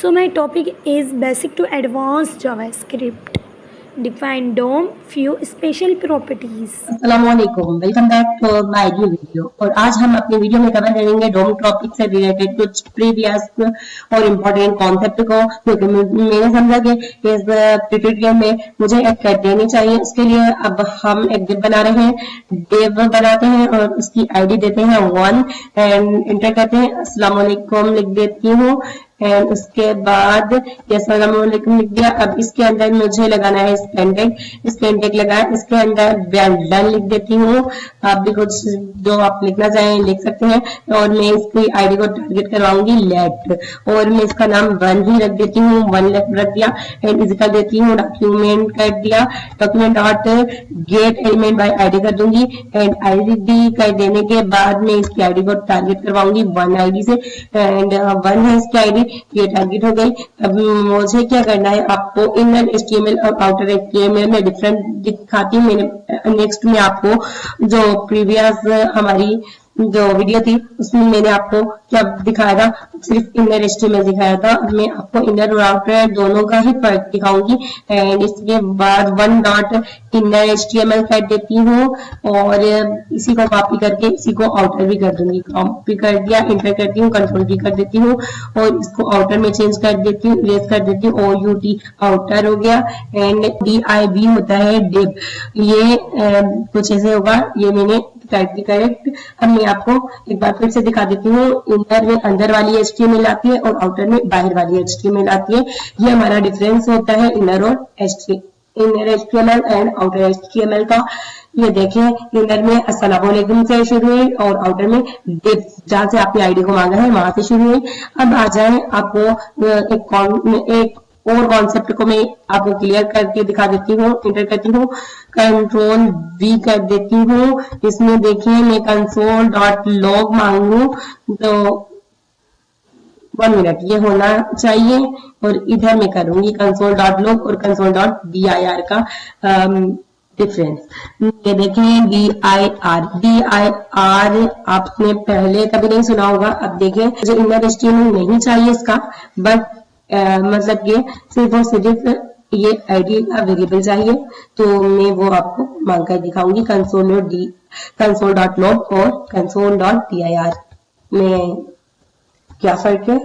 So my topic is basic to advanced JavaScript. Define DOM, few special properties. अस्सलामुअलैकुम, welcome back to my new video. और आज हम अपनी video में cover करेंगे डोम टॉपिक से रिलेटेड कुछ प्रीवियस और इम्पोर्टेंट कॉन्सेप्ट को, क्योंकि मैंने समझा कि इस ट्यूटोरियल में मुझे एक कर देनी चाहिए। उसके लिए अब हम एक डिव बना रहे हैं। डिव बनाते हैं और उसकी आईडी देते हैं 1 एंड इंटर करते हैं अस्सलामुअलैकुम लिख देती हूँ एंड उसके बाद अस्सलामुअलैकुम लिख दिया। अब इसके अंदर मुझे लगाना है स्पेंडेक लगाया, इसके अंदर वेल डन लिख देती हूँ। आप भी कुछ जो आप लिखना चाहें लिख सकते हैं। और मैं इसकी आईडी को टारगेट करवाऊंगी लेट, और मैं इसका नाम 1 ही रख देती हूँ, 1 लेट रख दिया एंड इजिकल देती हूँ डॉक्यूमेंट कर दिया, document dot gate element by ID कर दूंगी एंड आईडी कर देने के बाद मैं इसकी आईडी को टारगेट करवाऊंगी 1 आईडी से एंड 1 है इसकी आईडी, ये टारगेट हो गई। अब मुझे क्या करना है, आपको इनर एचटीएमएल और आउटर एचटीएमएल में डिफरेंट दिखाती हूँ। मैंने नेक्स्ट में आपको जो प्रीवियस हमारी जो वीडियो थी उसमें मैंने आपको क्या दिखाया था, सिर्फ इनर एचटीएमएल दिखाया था। अब मैं आपको इनर और आउटर दोनों का ही फर्क दिखाऊंगी एंड इसके बाद 1 डॉट इनर एचटीएमएल कर देती हूँ और इसी को कॉपी करके इसी को आउटर भी कर दूंगी। कॉपी कर दिया, इंटर करती हूँ, कंट्रोल भी कर देती हूँ और इसको आउटर में चेंज कर देती हूँ, इरेज कर देती हूँ। OUT आउटर हो गया एंड DIV होता है डिव। ये कुछ ऐसे होगा, ये मैंने करेक्ट। अब मैं आपको एक बार फिर से दिखा देती हूँ। इनर में अंदर वाली HTML आती है और आउटर में बाहर वाली HTML आती है। ये हमारा डिफरेंस होता है इनर और inner HTML and outer HTML का। ये देखें, इनर में अस्सलामुअलैकुम से शुरू हुई और आउटर में डिव, जहां से आपने आईडी को मांगा है वहां से शुरू हुई। अब आ जाए आपको एक और कॉन्सेप्ट को मैं आपको क्लियर करके दिखा देती हूँ। इंटर करती हूँ, कंट्रोल V कर देती हूँ। इसमें देखिए मैं कंसोल डॉट लॉग मांगू तो 1 मिनट ये होना चाहिए और इधर मैं करूंगी कंसोल डॉट लॉग और कंसोल डॉट dir का डिफरेंस। ये देखें dir आपने पहले कभी नहीं सुना होगा। अब देखें, जो इनर एचटीएमएल नहीं चाहिए इसका, बट मतलब ये सिर्फ और सिर्फ ये आईडी का वेरिएबल चाहिए, तो मैं वो आपको मांग कर दिखाऊंगी कंसोल डॉट लॉग और कंसोल डॉट dir में क्या फर्क है।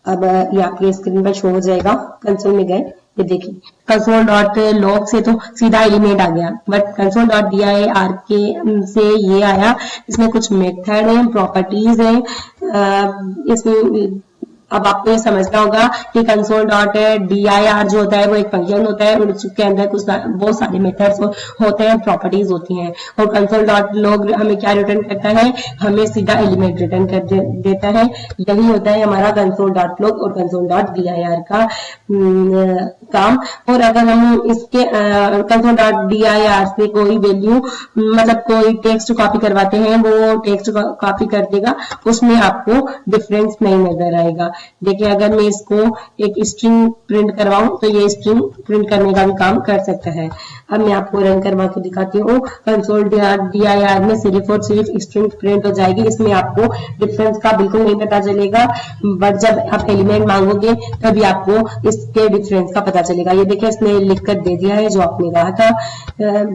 अब ये आपकी स्क्रीन पर शो हो जाएगा। कंसोल में गए, ये देखिए कंसोल डॉट लॉग से तो सीधा एलिमेंट आ गया, बट कंसोल डॉट dir के से ये आया। इसमें कुछ मेथड है, प्रॉपर्टीज है। इसमें अब आपको ये समझना होगा कि कंसोल डॉट dir जो होता है वो एक फंक्शन होता है और उसके अंदर कुछ बहुत सारे मेथड्स होते हैं, प्रॉपर्टीज होती हैं। और कंसोल डॉट लॉग हमें क्या रिटर्न करता है, हमें सीधा एलिमेंट रिटर्न कर देता है। यही होता है हमारा कंसोल डॉट लॉग और कंसोल डॉट dir का काम। और अगर हम इसके कंसोल डॉट dir से कोई वैल्यू मतलब कोई टेक्स्ट कॉपी करवाते हैं, वो टेक्स्ट कॉपी कर देगा, उसमें आपको डिफरेंस नहीं नजर आएगा। देखिए, अगर मैं इसको एक स्ट्रिंग प्रिंट करवाऊं तो ये स्ट्रिंग प्रिंट करने का भी काम कर सकता है। अब मैं आपको रन करवा के दिखाती हूँ। कंसोल dir में सिर्फ और सिर्फ स्ट्रिंग प्रिंट हो जाएगी, इसमें आपको डिफरेंस का बिल्कुल नहीं पता चलेगा, बट जब आप एलिमेंट मांगोगे तभी आपको इसके डिफरेंस का पता चलेगा। ये देखिए, इसने लिख कर दे दिया है जो आपने कहा था।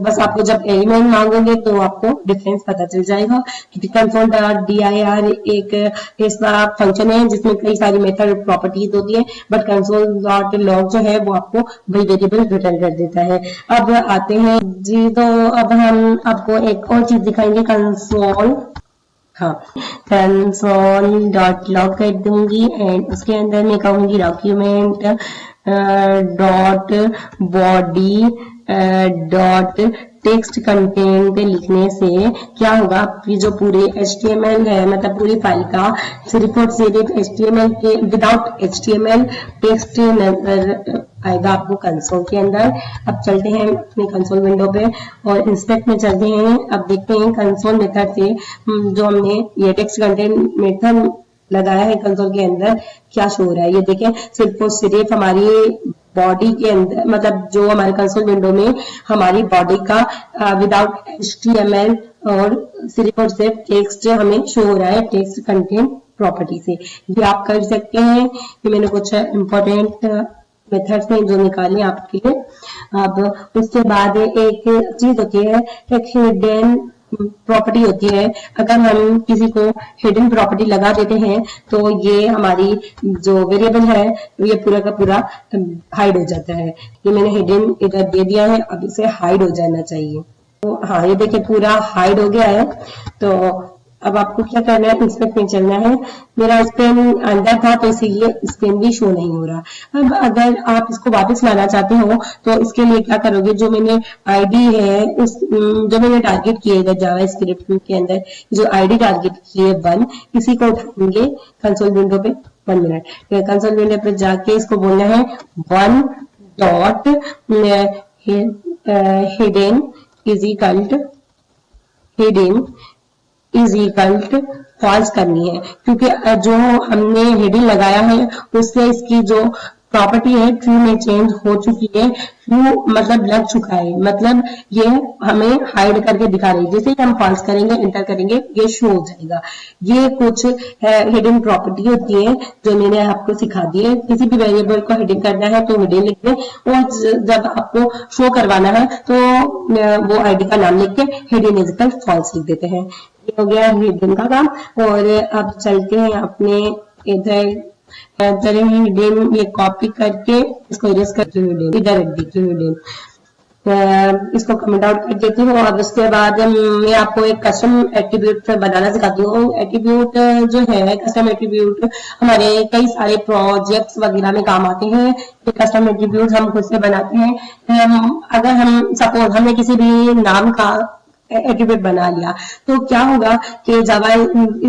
बस आपको जब एलिमेंट मांगोगे तो आपको डिफरेंस पता चल जाएगा। कंसोल डॉट dir एक ऐसा फंक्शन है जिसमें कई सारी मेथड प्रॉपर्टीज होती है, बट कंसोल डॉट लॉग जो है वो आपको वही वेरिएबल रिटर्न कर देता है। अब आते हैं जी, तो अब हम आपको एक और चीज दिखाएंगे, कंसोल डॉट लॉग कर दूंगी एंड उसके अंदर मैं कहूंगी document dot body dot text content लिखने से क्या होगा, आपकी जो पूरे HTML है, मतलब पूरी फाइल का सिर्फ और सिर्फ HTML के विदाउट HTML टेक्स्ट नजर आएगा आपको कंसोल के अंदर। अब चलते हैं अपने कंसोल विंडो पे और इंस्पेक्ट में चलते हैं। अब देखते हैं कंसोल मेथड से जो हमने ये टेक्स्ट कंटेंट मेथड लगाया है कंसोल के अंदर क्या शो हो रहा है। ये देखें, सिर्फ और सिर्फ हमारी बॉडी के अंदर, मतलब जो हमारे कंसोल विंडो में हमारी बॉडी का विदाउट HTML और सिर्फ टेक्स्ट हमें शो हो रहा है, टेक्स्ट कंटेंट प्रॉपर्टी से। ये आप कर सकते हैं। ये मैंने कुछ इंपॉर्टेंट मेथड्स हैं जो निकाले आपके लिए। अब उसके बाद एक चीज होती है, एक हिडन प्रॉपर्टी होती है। अगर हम किसी को हिडन प्रॉपर्टी लगा देते हैं तो ये हमारी जो वेरिएबल है ये पूरा का पूरा हाइड हो जाता है। ये मैंने हिडन इधर दे दिया है, अब इसे हाइड हो जाना चाहिए। तो हाँ, ये देखिए पूरा हाइड हो गया है। तो अब आपको क्या करना है, इंस्पेक्ट में चलना है। मेरा स्पेन अंदर था तो इसीलिए स्पेन भी शो नहीं हो रहा। अब अगर आप इसको वापस लाना चाहते हो तो इसके लिए क्या करोगे, जो मैंने आईडी है उस जो मैंने टारगेट किए जावा स्क्रिप्ट के अंदर जो आईडी टारगेट किए 1, इसी को उठाएंगे कंसोल विंडो पे। 1 मिनट, कंसोल विंडो पे जाके इसको बोलना है 1 dot hidden is equal to false करनी है, क्योंकि जो हमने हेडिंग लगाया है उससे इसकी जो प्रॉपर्टी है ट्रू में चेंज हो चुकी है। ट्रू मतलब लग चुका है, मतलब ये हमें हाइड करके दिखा रही है। जैसे ही हम फॉल्स करेंगे, एंटर करेंगे, ये शो हो जाएगा। ये कुछ हिडन प्रॉपर्टी होती है जो मैंने आपको सिखा दी है। किसी भी वेरिएबल को हिडन करना है तो हिडन लिख दें, और जब आपको शो करवाना है तो वो आईडी का नाम लिख के हिडन इज इक्वल फॉल्स लिख देते हैं। ये हो गया हिडन का काम। और अब चलते हैं अपने इधर हिडन, ये कॉपी करके इसको इरेज करती हूँ, इधर रख देती हूँ हिडन। इसको कमेंट आउट कर देती हूँ। और उसके बाद मैं आपको एक कस्टम एट्रीब्यूट बनाना सिखाती हूँ। एट्रीब्यूट जो है, कस्टम एट्रीब्यूट हमारे कई सारे प्रोजेक्ट्स वगैरह में काम आते हैं। ये कस्टम एट्रीब्यूट हम खुद से बनाते हैं। अगर हम सपोज हमने किसी भी नाम का एट्रीब्यूट बना लिया तो क्या होगा कि जावा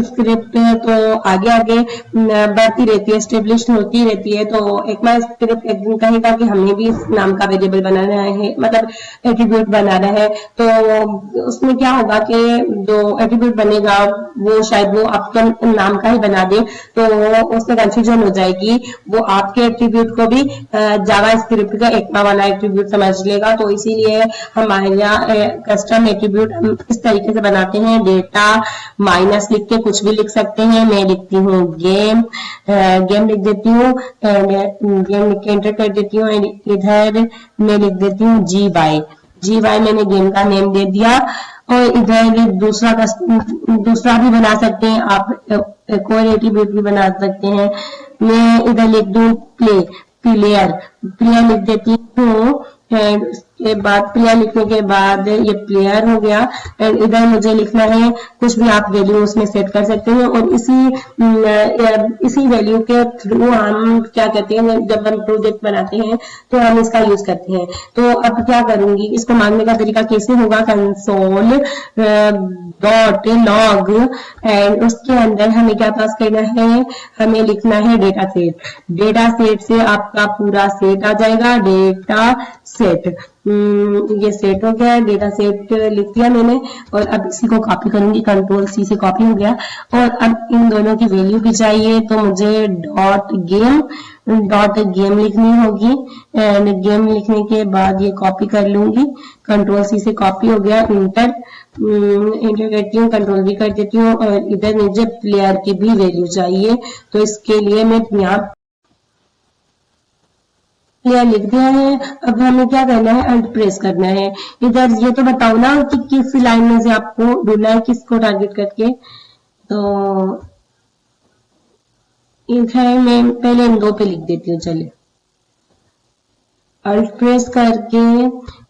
स्क्रिप्ट तो आगे आगे बढ़ती रहती है, स्टेब्लिश होती रहती है। तो एक बार स्क्रिप्ट एक दिन कहेगा कि हमने भी इस नाम का वेरिएबल बनाना है, मतलब एट्रीब्यूट बनाना है। तो उसमें क्या होगा कि जो एट्रीब्यूट बनेगा वो शायद वो आपके नाम का ही बना दे, तो उसमें कंफ्यूजन हो जाएगी। वो आपके एट्रीब्यूट को भी जावा स्क्रिप्ट का एक वाला एट्रीब्यूट समझ लेगा। तो इसीलिए हमारे यहाँ कस्टम एट्रीब्यूट हम इस तरीके से बनाते हैं। डेटा माइनस लिख के कुछ भी लिख सकते हैं। मैं लिखती हूँ गेम, गेम लिख देती हूँ, गेम लिख के एंटर कर देती हूँ। इधर मैं लिख देती हूँ जी वाई मैंने गेम का नेम दे दिया। और इधर दूसरा भी बना सकते हैं आप, एक और एट्रीब्यूट भी बना सकते हैं। मैं इधर लिख दूँ प्लेयर लिख देती हूँ। उसके बाद प्लेयर लिखने के बाद ये प्लेयर हो गया। एंड इधर मुझे लिखना है कुछ भी आप वैल्यू उसमें सेट कर सकते हैं। और इसी वैल्यू के थ्रू हम क्या कहते हैं, जब हम प्रोजेक्ट बनाते हैं तो हम इसका यूज करते हैं। तो अब क्या करूंगी, इसको मांगने का तरीका कैसे होगा, कंसोल डॉट लॉग, एंड उसके अंदर हमें क्या पास करना है, हमें लिखना है डेटा सेट से आपका पूरा सेट आ जाएगा। डेटा सेट, ये सेट हो गया, डेटा सेट लिख दिया मैंने। और अब इसी को कॉपी करूंगी, कंट्रोल सी से कॉपी हो गया। और अब इन दोनों की वैल्यू भी चाहिए, तो मुझे डॉट गेम लिखनी होगी। एंड गेम लिखने के बाद ये कॉपी कर लूंगी, कंट्रोल सी से कॉपी हो गया। इंटर करती हूँ, कंट्रोल भी कर देती हूँ। और इधर मुझे प्लेयर की भी वैल्यू चाहिए, तो इसके लिए मैं यहाँ प्लेयर लिख दिया है। अब हमें क्या करना है, अल्ट प्रेस करना है। इधर ये तो बताओ ना कि किस लाइन में से आपको ढूंढना है, किसको टारगेट करके। तो इधर मैं पहले इन 2 पे लिख देती हूँ। चलिए, अल्ट प्रेस करके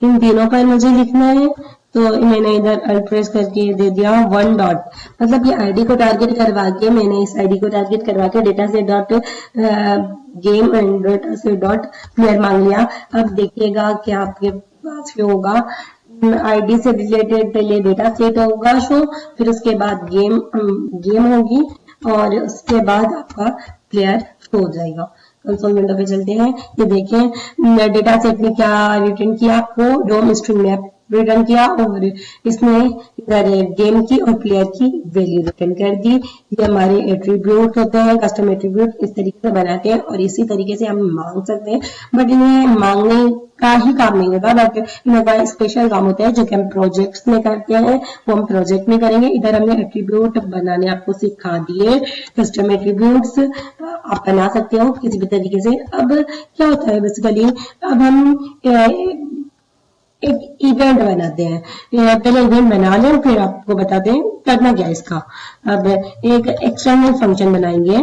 इन तीनों पर मुझे लिखना है। तो मैंने इधर अल्ट प्रेस करके दे दिया 1 डॉट, मतलब ये आईडी को टारगेट करवा के, मैंने इस आईडी को टारगेट करवा के डेटा से डॉट गेम एंड डेटा से डॉट प्लेयर मांग लिया। अब देखिएगा कि आपके पास क्या होगा, आईडी से रिलेटेड पहले डेटा सेट होगा शो, फिर उसके बाद गेम होगी, और उसके बाद आपका प्लेयर शो हो जाएगा। कंसोल विंडो पे चलते हैं। ये देखें डेटा सेट में क्या रिटर्न किया आपको, डोम स्ट्रिंग मैप रिटर्न किया और इसमें इधर गेम की और प्लेयर की वैल्यू रिटर्न कर दी। ये हमारे एट्रीब्यूट होते हैं, कस्टम एट्रीब्यूट इस तरीके से बनाते हैं और इसी तरीके से हम मांग सकते हैं। बट इन्हें मांगने का ही काम नहीं होता, बट इनका स्पेशल काम होता है जो कि हम प्रोजेक्ट्स में करते हैं, वो हम प्रोजेक्ट में करेंगे। इधर हमने एट्रीब्यूट बनाने आपको सिखा दिए, कस्टम एट्रीब्यूट्स आप बना सकते हो किसी भी तरीके से। अब क्या होता है बेसिकली, अब हम एक इवेंट बनाते हैं, पहले इवेंट बना लें फिर आपको बताते हैं करना क्या है इसका। अब एक एक्सटर्नल फंक्शन बनाएंगे,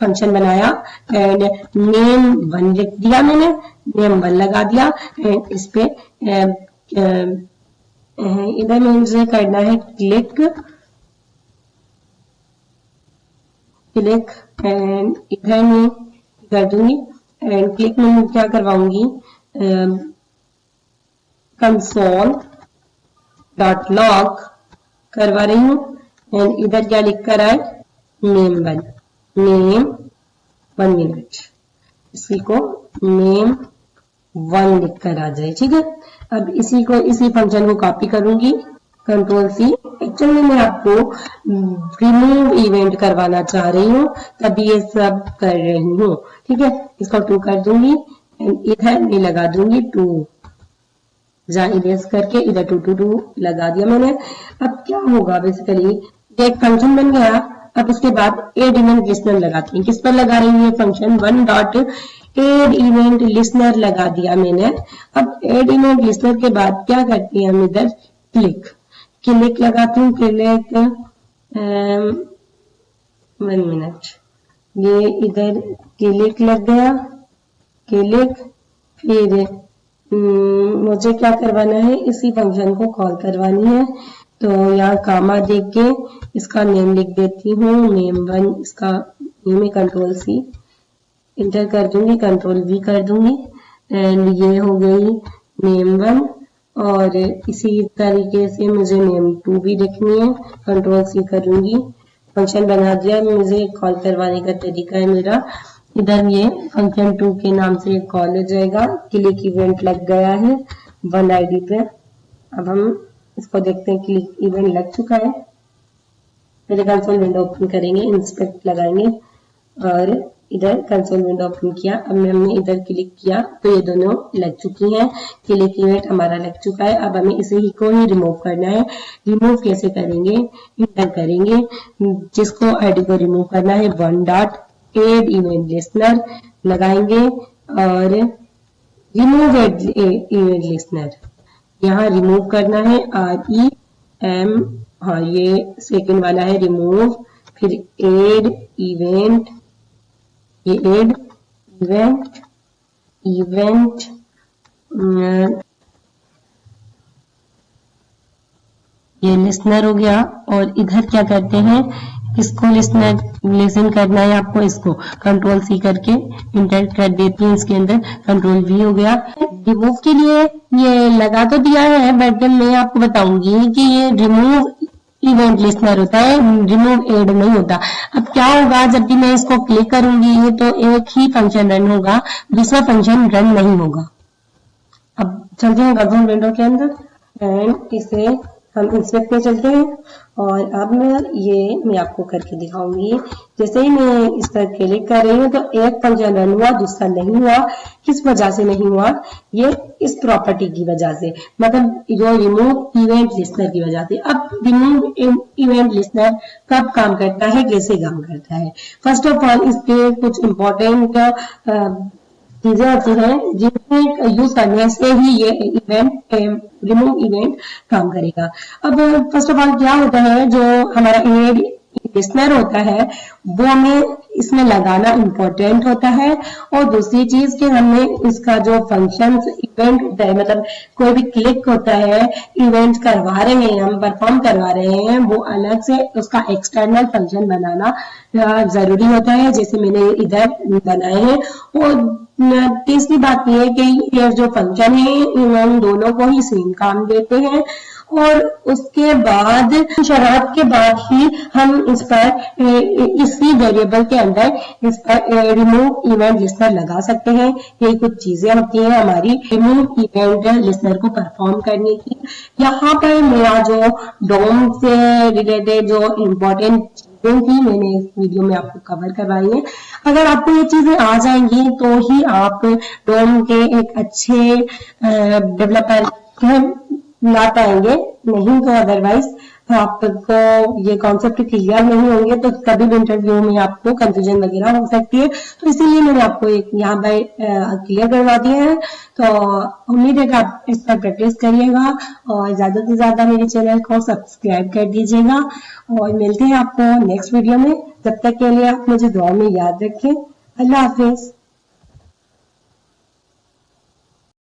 फंक्शन बनाया एंड नेम 1 लिख दिया मैंने, नेम 1 लगा दिया एंड इस पे इधर मुझे करना है क्लिक एंड इधर मैं कर दूंगी एंड क्लिक में मैं क्या करवाऊंगी, कंसोल डॉट लॉग करवा रही हूँ एंड इधर क्या लिख कर आए, नेम 1 मिनट, इसी को नेम 1 लिख कर आ जाए, ठीक है। अब इसी फंक्शन को कॉपी करूंगी, कंट्रोल सी। एक्चुअली मैं आपको रिमूव इवेंट करवाना चाह रही हूँ तभी ये सब कर रही हूँ, ठीक है। इसको 2 कर दूंगी एंड इधर मैं लगा दूंगी 2, जहाँ इरेज करके इधर 2 लगा दिया मैंने। अब क्या होगा बेसिकली, एक फंक्शन बन गया। अब इसके बाद एड इवेंट लिस्नर लगाते हैं। किस पर लगा रही हूँ ये function, 1 dot add event listener लगा दिया मैंने। अब एड इवेंट लिस्नर के बाद क्या करते हैं हम, इधर क्लिक लगाती हूँ, क्लिक 1 मिनट, ये इधर क्लिक लग गया, क्लिक फिर मुझे क्या करवाना है, इसी फंक्शन को कॉल करवानी है। तो यहाँ कामा देख के इसका नेम लिख देती हूँ, नेम 1, इसका नेम है, कंट्रोल सी इंटर कर दूंगी, कंट्रोल वी कर दूंगी एंड ये हो गई नेम 1। और इसी तरीके से मुझे नेम 2 भी लिखनी है, कंट्रोल सी करूंगी, फंक्शन बना दिया। मुझे कॉल करवाने का तरीका है मेरा, इधर ये फंक्शन 2 के नाम से कॉल हो जाएगा। क्लिक इवेंट लग गया है 1 आईडी पे। अब हम इसको देखते हैं, क्लिक इवेंट लग चुका है। पहले कंसोल विंडो ओपन करेंगे, इंस्पेक्ट लगाएंगे और इधर कंसोल विंडो ओपन किया। अब हमने इधर क्लिक किया तो ये दोनों लग चुकी हैं, क्लिक इवेंट हमारा लग चुका है। अब हमें इसे ही को ही रिमूव करना है। रिमूव कैसे करेंगे, इंटर करेंगे, जिसको आईडी को रिमूव करना है 1 डॉट एड इवेंट लिस्नर लगाएंगे और रिमूव इवेंट लिस्नर यहाँ रिमूव करना है, REM, हाँ ये सेकंड वाला है रिमूव। फिर एड इवेंट, ये एड इवेंट ये लिसनर हो गया। और इधर क्या करते हैं, इसको लिसनर लिसन करना है आपको, इसको कंट्रोल सी करके इंटर कर देती हूँ, इसके अंदर कंट्रोल वी हो गया। रिमूव के लिए ये लगा तो दिया है बट मैं आपको बताऊंगी कि ये रिमूव इवेंट लिसनर होता है, रिमूव एड नहीं होता। अब क्या होगा, जब भी मैं इसको क्लिक करूंगी तो एक ही फंक्शन रन होगा, दूसरा फंक्शन रन नहीं होगा। अब चलते हैं कंसोल विंडो के अंदर एंड इसे हम इंस्पेक्ट पे चलते हैं और अब मैं आपको करके दिखाऊंगी। जैसे ही मैं इस पर क्लिक कर रही हूँ तो एक फंक्शन रन हुआ, दूसरा नहीं हुआ। किस वजह से नहीं हुआ, ये इस प्रॉपर्टी की वजह से, मतलब जो रिमूव इवेंट लिस्नर की वजह से। अब रिमूव इवेंट लिस्नर कब काम करता है, कैसे काम करता है। फर्स्ट ऑफ ऑल इस पे कुछ इम्पोर्टेंट चीजें होती हैं जिन्हें यूज करने से ही ये इवेंट रिमूव इवेंट काम करेगा। अब फर्स्ट ऑफ ऑल क्या होता है, जो हमारा एड लिसनर होता है वो हमें इसमें लगाना इम्पोर्टेंट होता है। और दूसरी चीज कि हमें इसका जो फंक्शन इवेंट होता है, मतलब कोई भी क्लिक होता है, इवेंट करवा रहे हैं हम, परफॉर्म करवा रहे हैं, वो अलग से उसका एक्सटर्नल फंक्शन बनाना जरूरी होता है, जैसे मैंने इधर बनाए हैं। और तीसरी बात यह है कि ये जो फंक्शन है इन दोनों को ही सेम काम देते हैं और उसके बाद शराब के बाद ही हम इस पर इसी वेरिएबल के अंदर इस पर रिमूव इवेंट लिस्नर लगा सकते हैं। ये कुछ चीजें होती हैं हमारी रिमूव इवेंट लिस्नर को परफॉर्म करने की। यहाँ पर मेरा जो डोम से रिलेटेड जो इम्पोर्टेंट चीजें थी मैंने इस वीडियो में आपको कवर करवाई है। अगर आपको ये चीजें आ जाएंगी तो ही आप डोम के एक अच्छे डेवलपर ला पाएंगे, नहीं तो अदरवाइज आपको ये कॉन्सेप्ट क्लियर नहीं होंगे तो कभी भी इंटरव्यू में आपको कंफ्यूजन वगैरह हो सकती है। तो इसीलिए मैंने आपको एक यहाँ पर क्लियर करवा दिया है। तो उम्मीद है कि आप इस पर प्रैक्टिस करिएगा और ज्यादा से ज्यादा मेरे चैनल को सब्सक्राइब कर दीजिएगा और मिलते हैं आपको नेक्स्ट वीडियो में। जब तक के लिए आप मुझे दुआ में याद रखें। अल्लाह हाफिज।